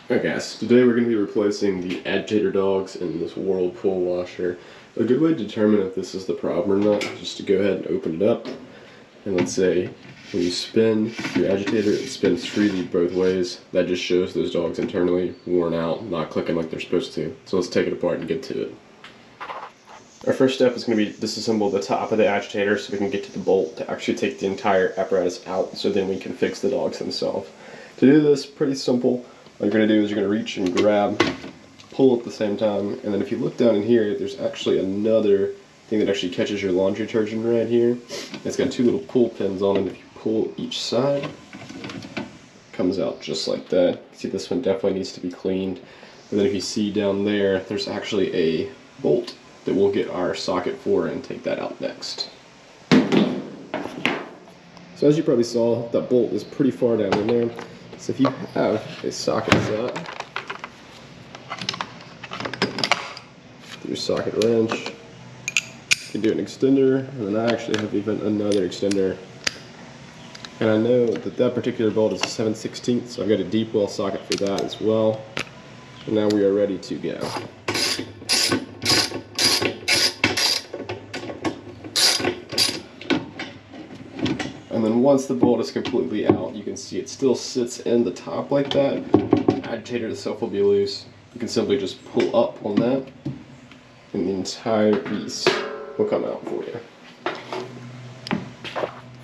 Alright guys, today we're going to be replacing the agitator dogs in this Whirlpool washer. A good way to determine if this is the problem or not is just to go ahead and open it up. And let's say when you spin your agitator, it spins freely both ways. That just shows those dogs internally worn out, not clicking like they're supposed to. So let's take it apart and get to it. Our first step is going to be disassemble the top of the agitator so we can get to the bolt to actually take the entire apparatus out so then we can fix the dogs themselves. To do this, pretty simple. What you're going to do is you're going to reach and grab, pull at the same time, and then if you look down in here, there's actually another thing that actually catches your laundry detergent right here. It's got two little pull pins on it. If you pull each side, it comes out just like that. See, this one definitely needs to be cleaned. And then if you see down there, there's actually a bolt that we'll get our socket for and take that out next. So as you probably saw, that bolt is pretty far down in there. So if you have a socket set, your socket wrench, you can do an extender, and then I actually have even another extender. And I know that that particular bolt is a 7/16, so I've got a deep well socket for that as well. And now we are ready to go. And then once the bolt is completely out, you can see it still sits in the top like that. The agitator itself will be loose. You can simply just pull up on that, and the entire piece will come out for you.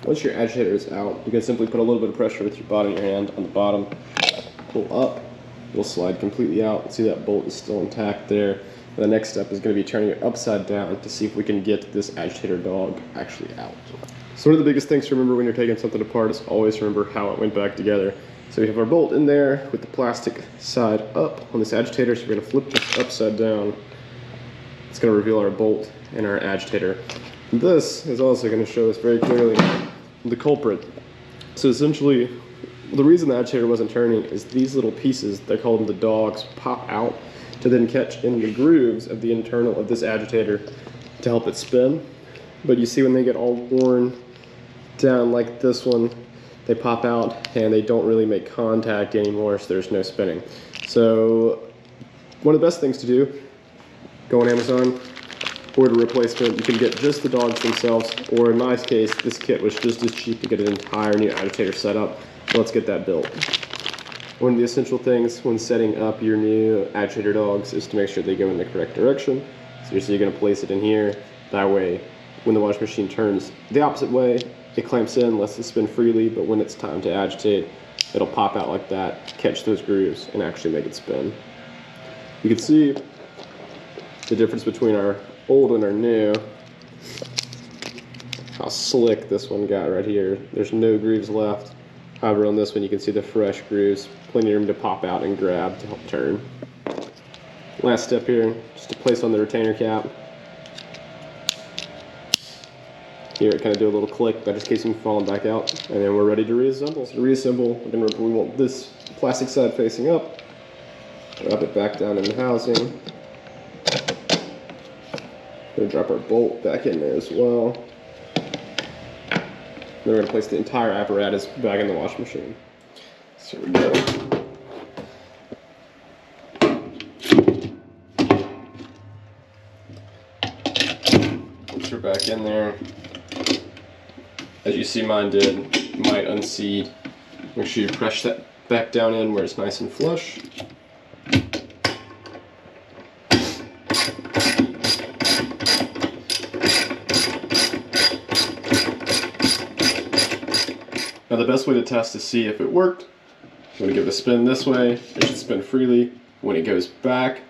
Once your agitator is out, you can simply put a little bit of pressure with your bottom of your hand on the bottom, pull up, it will slide completely out. See that bolt is still intact there. And the next step is going to be turning it upside down to see if we can get this agitator dog actually out. So one of the biggest things to remember when you're taking something apart is always remember how it went back together. So we have our bolt in there with the plastic side up on this agitator, so we're going to flip this upside down. It's going to reveal our bolt and our agitator. And this is also going to show us very clearly the culprit. So essentially, the reason the agitator wasn't turning is these little pieces, they call them the dogs, pop out to then catch in the grooves of the internal of this agitator to help it spin. But you see when they get all worn down like this one, they pop out and they don't really make contact anymore, so there's no spinning. So one of the best things to do, go on Amazon, order a replacement. You can get just the dogs themselves, or in my case, this kit was just as cheap to get an entire new agitator set up. So let's get that built. One of the essential things when setting up your new agitator dogs is to make sure they go in the correct direction. So you're going to place it in here. That way, when the washing machine turns the opposite way, it clamps in, lets it spin freely, but when it's time to agitate, it'll pop out like that, catch those grooves, and actually make it spin. You can see the difference between our old and our new. How slick this one got right here. There's no grooves left. However, on this one you can see the fresh grooves, plenty of room to pop out and grab to help turn. Last step here, just to place on the retainer cap. Here it kind of do a little click, that just keeps them falling back out, and then we're ready to reassemble. So to reassemble, we want this plastic side facing up, drop it back down in the housing. We're going to drop our bolt back in there as well. Then we're going to place the entire apparatus back in the washing machine. So here we go. Once we're back in there, as you see mine did, you might unseat. Make sure you press that back down in where it's nice and flush. Now the best way to test to see if it worked, I'm going to give it a spin this way. It should spin freely. When it goes back,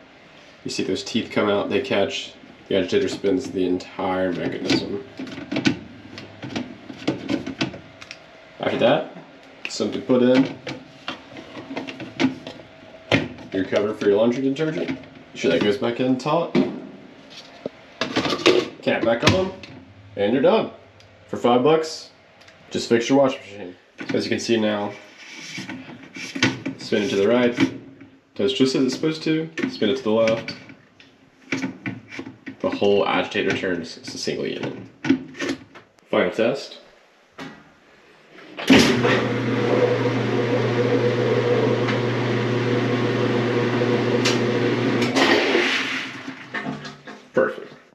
you see those teeth come out, they catch. The agitator spins the entire mechanism. After that, simply put in your cover for your laundry detergent. Make sure that goes back in taut. Cap back on, and you're done. For $5, just fix your washing machine. As you can see now, spin it to the right, does just as it's supposed to, spin it to the left. The whole agitator turns. It's a single unit. Final test.